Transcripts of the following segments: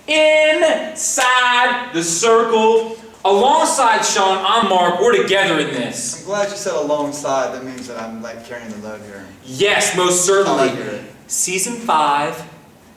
inside the circle. Alongside Sean, I'm Mark. We're together in this. I'm glad you said alongside. That means that I'm like carrying the load here. Yes, most certainly. I like it. Season 5,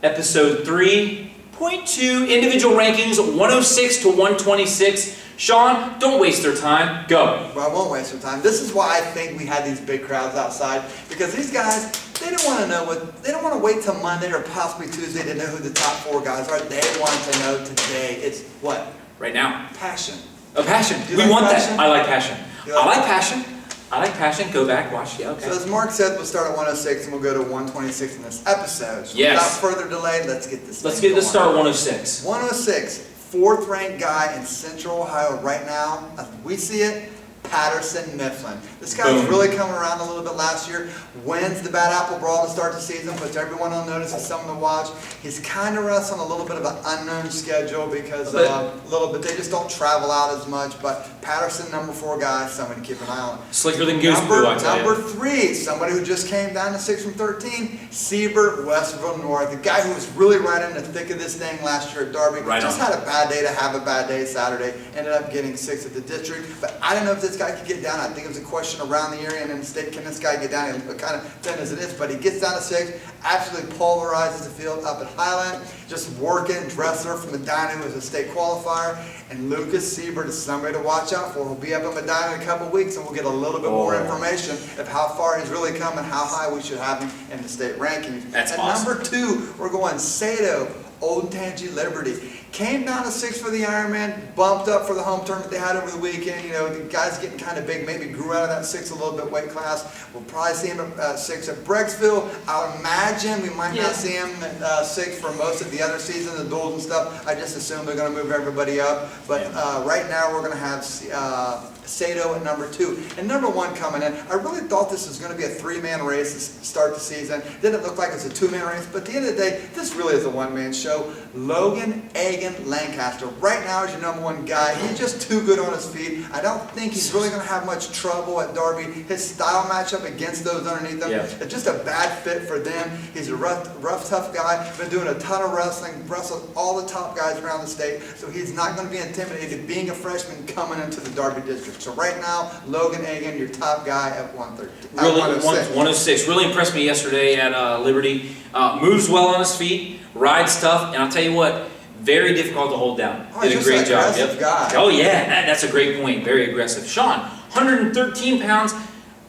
Episode 3.2, individual rankings 106 to 126. Sean, don't waste their time. Go. Well, I won't waste your time. This is why I think we had these big crowds outside, because these guys, they don't want to know they don't want to wait till Monday or possibly Tuesday to know who the top 4 guys are. They want to know today. It's what? Right now. Passion. Oh, passion. Do you We like want passion? that. I like passion. You I like like passion. I like passion. Go back, watch. Yeah, okay. So as Mark said, we'll start at 106 and we'll go to 126 in this episode. So Yes. without further delay, let's get this. Let's start at 106. 106, 4th ranked guy in Central Ohio right now, as we see it, Patterson Mifflin. This guy was really coming around a little bit last year. Wins the Bad Apple Brawl to start the season, puts everyone on notice, as someone to watch. He's kind of wrestling a little bit of an unknown schedule because they just don't travel out as much. But Patterson, number 4 guy, someone to keep an eye on. Slicker than Goose Boo, I tell you. Number 3, somebody who just came down to 6 from 13, Siebert, Westerville North. The guy who was really right in the thick of this thing last year at Derby. Just had a bad day to have a bad day Saturday. Ended up getting 6th at the district. But I don't know if this guy could get down. I think it was a question around the area and in the state. Can this guy get down? He's kind of thin as it is, but he gets down to 6. Absolutely polarizes the field up at Highland. Just working, Dressler from Medina, who was a state qualifier. And Lucas Siebert is somebody to watch out for. He'll be up in Medina in a couple of weeks, and we'll get a little bit more information of how far he's really come and how high we should have him in the state rankings. That's At awesome. number 2, we're going Sato, Old Tangy Liberty. Came down to 6 for the Ironman, bumped up for the home tournament they had over the weekend. You know, the guy's getting kind of big, maybe grew out of that 6 a little bit weight class. We'll probably see him at 6 at Brecksville. I'll imagine we might not see him at 6 for most of the other season, the duels and stuff. I just assume they're going to move everybody up. But right now we're going to have Sato at number 2. And number 1 coming in. I really thought this was going to be a 3-man race to start the season. Didn't look like it's a 2-man race, but at the end of the day, this really is a 1-man show. Logan Egan Lancaster. Right now is your number 1 guy. He's just too good on his feet. I don't think he's really going to have much trouble at Derby. His style matchup against those underneath him, it's just a bad fit for them. He's a rough, tough guy. Been doing a ton of wrestling, wrestled all the top guys around the state, so he's not going to be intimidated being a freshman coming into the Derby district. So right now, Logan Egan, your top guy at 113. Really, 106. Really impressed me yesterday at Liberty. Moves well on his feet, rides tough, and I'll tell you what, very difficult to hold down. Did a great job. Guy. Oh yeah, that's a great point. Very aggressive. Sean, 113 pounds.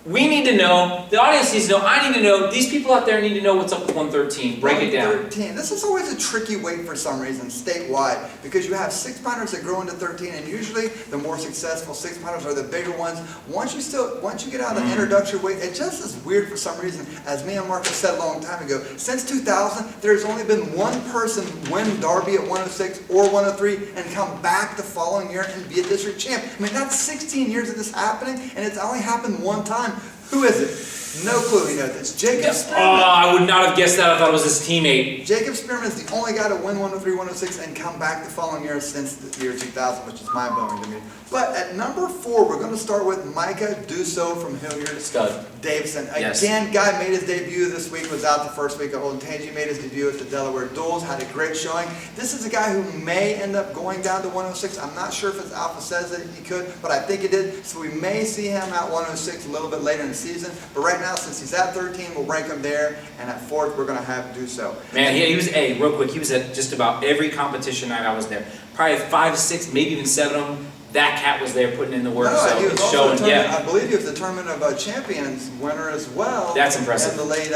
We need to know, the audience needs to know, I need to know, these people out there need to know what's up with 113. Break it down. 113. This is always a tricky weight for some reason, statewide, because you have 6-pounders that grow into 13, and usually the more successful 6-pounders are the bigger ones. Once you get out of the introductory weight, it just is weird for some reason. As me and Marcus said a long time ago, since 2000, there's only been 1 person win Derby at 106 or 103 and come back the following year and be a district champ. I mean, that's 16 years of this happening, and it's only happened 1 time. Who is it? No clue. You know this. Jacob Spearman. Oh, I would not have guessed that. I thought it was his teammate. Jacob Spearman is the only guy to win 103, 106, and come back the following year since the year 2000, which is mind-blowing to me. But at number 4, we're going to start with Micah Dusso from Hilliard. Stud. Davison. Yes. Again, guy made his debut this week, was out the first week of Old Tangy, made his debut at the Delaware Duels, had a great showing. This is a guy who may end up going down to 106. I'm not sure if his alpha says that he could, but I think it did. So we may see him at 106 a little bit later in the season. But right now, since he's at 13, we'll rank him there. And at 4th, we're going to have Dusso. Man, he was, real quick, he was at just about every competition night I was there. Probably 5, 6, maybe even 7 of them. That cat was there putting in the work, so he was it's also showing. I believe he was the Tournament of Champions winner as well. That's impressive. In the late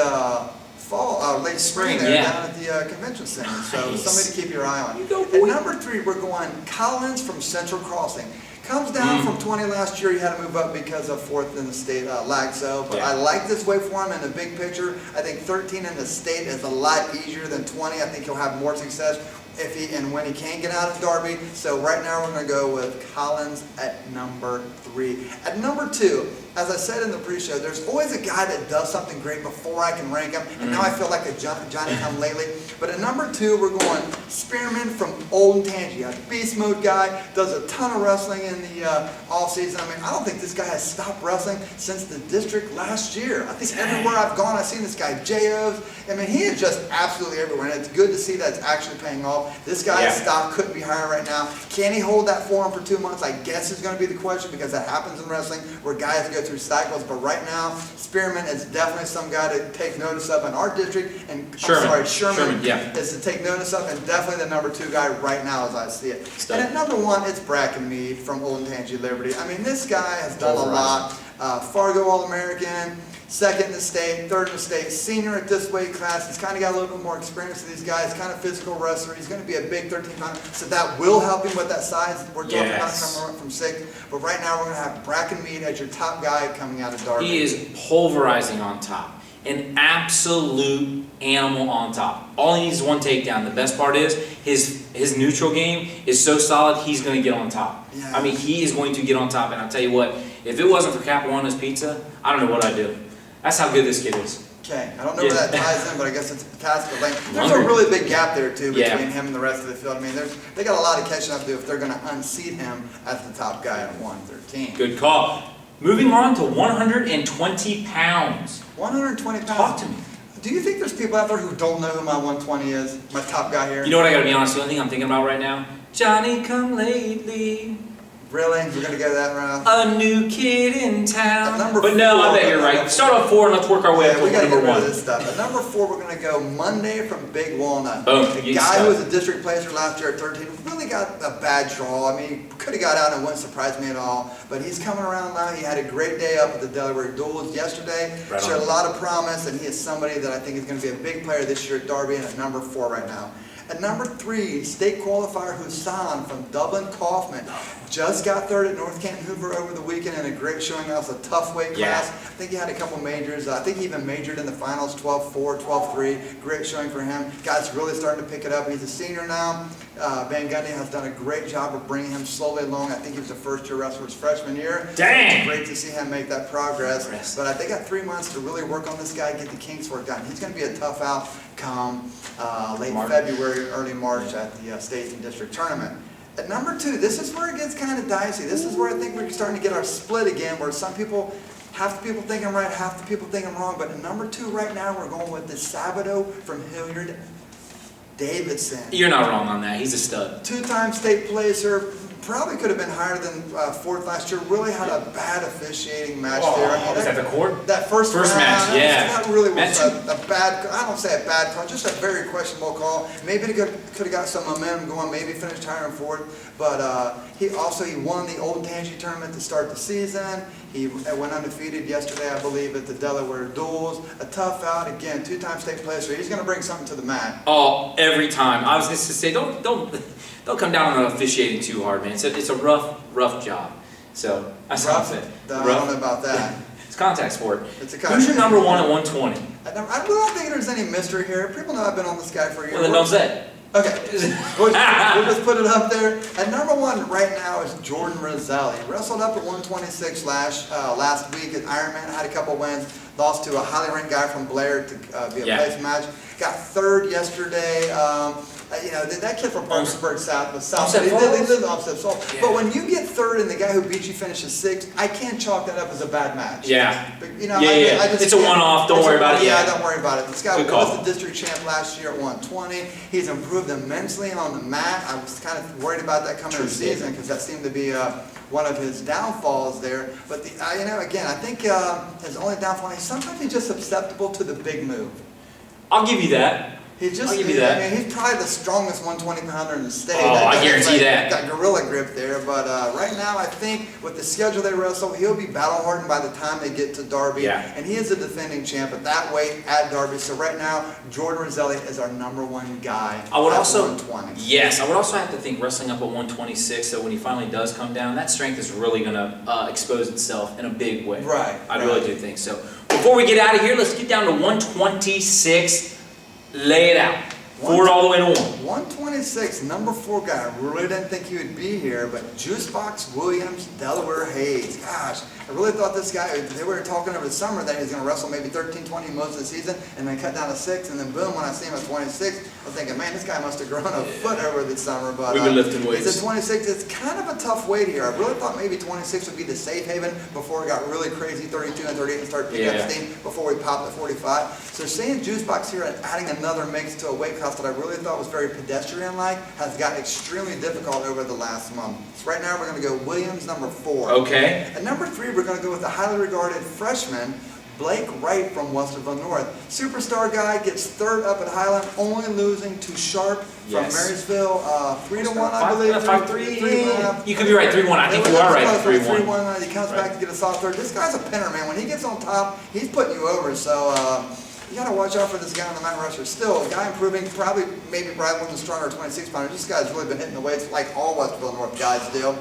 late spring there down at the convention center. So somebody to keep your eye on. At number 3, we're going Collins from Central Crossing. Comes down from 20 last year. He had to move up because of 4th in the state Lagso. But I like this way for him in the big picture. I think 13 in the state is a lot easier than 20. I think he'll have more success if he and when he can get out of Derby. So right now we're going to go with Collins at number 3. At number 2, as I said in the pre-show, there's always a guy that does something great before I can rank him, and now I feel like a Johnny come lately. But at number 2, we're going Spearman from Old Tangy, a beast mode guy, does a ton of wrestling in the offseason. I mean, I don't think this guy has stopped wrestling since the district last year. I think everywhere I've gone, I've seen this guy, JOs. I mean, he is just absolutely everywhere, and it's good to see that it's actually paying off. This guy's stock couldn't be higher right now. Can he hold that form for 2 months? I guess is going to be the question, because that happens in wrestling where guys go through cycles. But right now, Spearman is definitely some guy to take notice of in our district, and Sherman is to take notice of, and definitely the number 2 guy right now as I see it. And at number 1, it's Bracken Mead from Old Tangy Liberty. I mean, this guy has done a lot. Fargo All-American, 2nd in the state, 3rd in the state, senior at this weight class. He's kind of got a little bit more experience than these guys, kind of physical wrestler. He's going to be a big 13-pounder, so that will help him with that size we're talking about coming from 6. But right now we're going to have Bracken Mead as your top guy coming out of Darby. He is pulverizing on top. An absolute animal on top. All he needs is one takedown. The best part is his neutral game is so solid, he's going to get on top. Yeah. I mean, he is going to get on top. And I'll tell you what, if it wasn't for Capuano's Pizza, I don't know what I'd do. That's how good this kid is. Okay, I don't know where that ties in, but I guess it's a task of length. There's a really big gap there too between him and the rest of the field. I mean, they got a lot of catching up to do if they're going to unseat him as the top guy at 113. Good call. Moving on to 120 pounds. 120 pounds. Talk to me. Do you think there's people out there who don't know who my 120 is? My top guy here? You know what, I gotta be honest, the only thing I'm thinking about right now? Johnny come lately. Really? We're going to go that route? A new kid in town. But no, I bet you're right. Start on 4 and let's work our way up to we got to number get rid 1. of this stuff. At number 4, we're going to go Monday from Big Walnut. Boom. The guy who was a district placer last year at 13 really got a bad draw. I mean, he could have got out and it wouldn't surprise me at all. But he's coming around now. He had a great day up at the Delaware Duels yesterday. Showed a lot of promise, and he is somebody that I think is going to be a big player this year at Darby, and at number 4 right now. At number 3, state qualifier Hassan from Dublin Kaufman. Just got 3rd at North Canton Hoover over the weekend in a great showing. That was a tough weight class. I think he had a couple majors. I think he even majored in the finals, 12-4, 12-3. Great showing for him. Guy's really starting to pick it up. He's a senior now. Van Gundy has done a great job of bringing him slowly along. I think he was a first-year wrestler his freshman year. Dang! So it's great to see him make that progress. But they got 3 months to really work on this guy, get the kinks worked out. He's going to be a tough out come late February, early March at the State and District Tournament. At number 2, this is where it gets kind of dicey. This is where I think we're starting to get our split again, where some people, half the people think I'm right, half the people think I'm wrong. But at number 2 right now, we're going with the Sabato from Hilliard Davidson. You're not wrong on that. He's a stud. 2-time state placer. Probably could have been higher than 4th last year. Really had a bad officiating match there. I mean, was that the court? That first round, match, yeah. That really was a bad, I don't say a bad call, just a very questionable call. Maybe he could have got some momentum going, maybe finished higher and 4th. But he won the Old Tangy tournament to start the season. He went undefeated yesterday, I believe, at the Delaware Duels. A tough out, again, 2-time state placer. He's going to bring something to the mat. Oh, every time. I was going to say, don't come down on officiating too hard, man. It's a rough job. So that's rough. I don't know about that. It's a contact sport. It's a contact. Who's your number 1 at 120? I really don't think there's any mystery here. People know I've been on this guy for a year. Well, then don't say. Okay, we'll just put it up there. At number 1 right now is Jordan Roselli. He wrestled up at 126 last week at Ironman. Had a couple wins. Lost to a highly ranked guy from Blair to be a place match. Got 3rd yesterday. You know, that kid from Parkersburg South was South. He lived in Offset Falls. But when you get 3rd and the guy who beat you finishes 6th, I can't chalk that up as a bad match. Yeah. But, you know, I just it's a one-off. Don't worry about it. Yeah, don't worry about it. This guy was the district champ last year at 120. He's improved immensely on the mat. I was kind of worried about that coming into the season because that seemed to be one of his downfalls there. But you know, again, I think his only downfall is sometimes he's just susceptible to the big move. I'll give you that. I'll give you that. I mean, he's probably the strongest 120-pounder in the state. Oh, I guarantee that. Got gorilla grip there. But right now, I think with the schedule they wrestle, he'll be battle-hardened by the time they get to Darby. Yeah. And he is a defending champ at that weight at Darby. So right now, Jordan Roselli is our number 1 guy at 120. Yes, I would also have to think wrestling up at 126, so when he finally does come down, that strength is really going to expose itself in a big way. Right. I really do think so. Before we get out of here, let's get down to 126. Lay it out. Forward all the way to 126, number 4 guy. I really didn't think he would be here, but Juicebox Williams, Delaware Hayes. Gosh, I really thought this guy, they were talking over the summer that he was going to wrestle maybe 13, 20 most of the season, and then cut down to 6, and then boom, when I see him at 26, I was thinking, man, this guy must have grown a foot over the summer. But we've been lifting weights. He's at 26. It's kind of a tough weight here. I really thought maybe 26 would be the safe haven before it got really crazy, 32 and 38, and start picking up steam before we popped at 45. So seeing Juicebox here and adding another mix to a weight class that I really thought was very pedestrian-like has gotten extremely difficult over the last month. So right now we're going to go Williams, number 4. Okay. At number 3, we're going to go with the highly regarded freshman, Blake Wright from Westerville North. Superstar guy, gets 3rd up at Highland, only losing to Sharp from Marysville, 3-1, I believe. 5-3. You could be right, 3-1. I think you are right, 3-1. He comes back to get a solid 3rd. This guy's a pinner, man. When he gets on top, he's putting you over. So you got to watch out for this guy on the Mount Rusher. Still, a guy improving, probably maybe right one of the stronger 26-pounders. This guy's really been hitting the weights like all Westerville North guys do.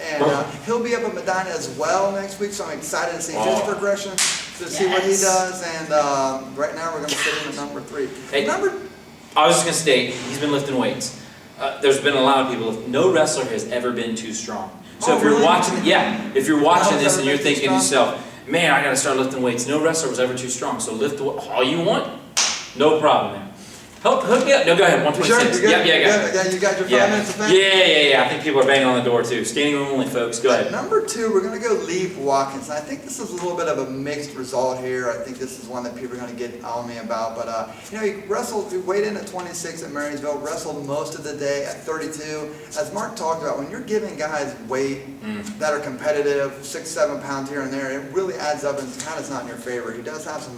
And he'll be up at Medina as well next week, so I'm excited to see his progression, to see what he does. And right now we're going to sit him at number 3. Hey, I was just going to state, he's been lifting weights. There's been a lot of people, no wrestler has ever been too strong. So if you're watching, if you're watching this and you're thinking to yourself, man, I got to start lifting weights. No wrestler was ever too strong, so lift all you want. No problem, man. Hook me up. No, go ahead. 126. Sure, yeah, you got your 5 minutes of fame? Yeah. I think people are banging on the door too. Standing room only, folks. Go ahead. At number 2, we're going to go Leaf Watkins. I think this is a little bit of a mixed result here. I think this is one that people are going to get on me about. But, he weighed in at 26 at Marysville, wrestled most of the day at 32. As Mark talked about, when you're giving guys weight that are competitive, 6-7 pounds here and there, it really adds up and kind of is not in your favor. He does have some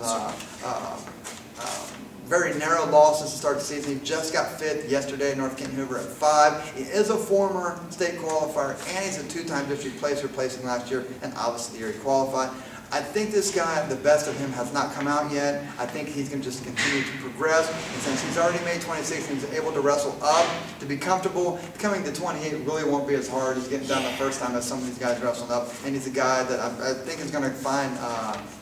very narrow losses to start the season. He just got 5th yesterday, North Kent Hoover at 5. He is a former state qualifier, and he's a 2-time district placer, placing last year, and obviously the year he qualified. I think this guy, the best of him has not come out yet. I think he's going to just continue to progress. And since he's already made 26 and he's able to wrestle up to be comfortable, coming to 28 really won't be as hard as getting done the first time as some of these guys wrestling up. And he's a guy that I think is going to find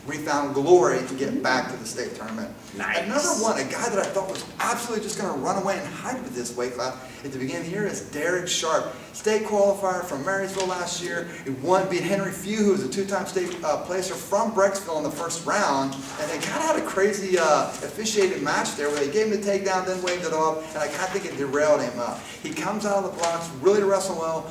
refound glory to get back to the state tournament. Nice. At number 1, a guy that I thought was absolutely just going to run away and hide with this weight class at the beginning of the year is Derek Sharp. State qualifier from Marysville last year. He beat Henry Few, who was a 2-time state placer from Brecksville in the first round. And they kind of had a crazy officiated match there where they gave him the takedown, then waved it off, and I kind of think it derailed him. He comes out of the blocks, really wrestling well,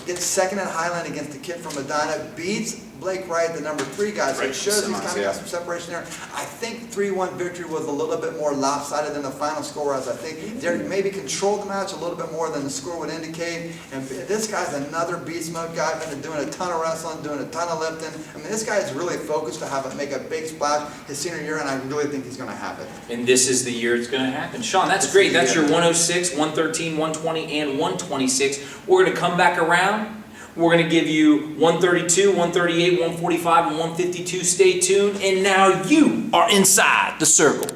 gets 2nd at Highland against the kid from Medina, beats Blake Wright, the number 3 guy, so it shows he's kind of got some separation there. I think 3-1 victory was a little bit more lopsided than the final score, as I think Derek maybe controlled the match a little bit more than the score would indicate. And this guy's another beast mode guy, been doing a ton of wrestling, doing a ton of lifting. I mean, this guy is really focused to make a big splash his senior year, and I really think he's going to have it. And this is the year it's going to happen. Sean, that's great. That's your 106, 113, 120, and 126. We're going to come back around. We're going to give you 132, 138, 145, and 152. Stay tuned. And now you are inside the circle.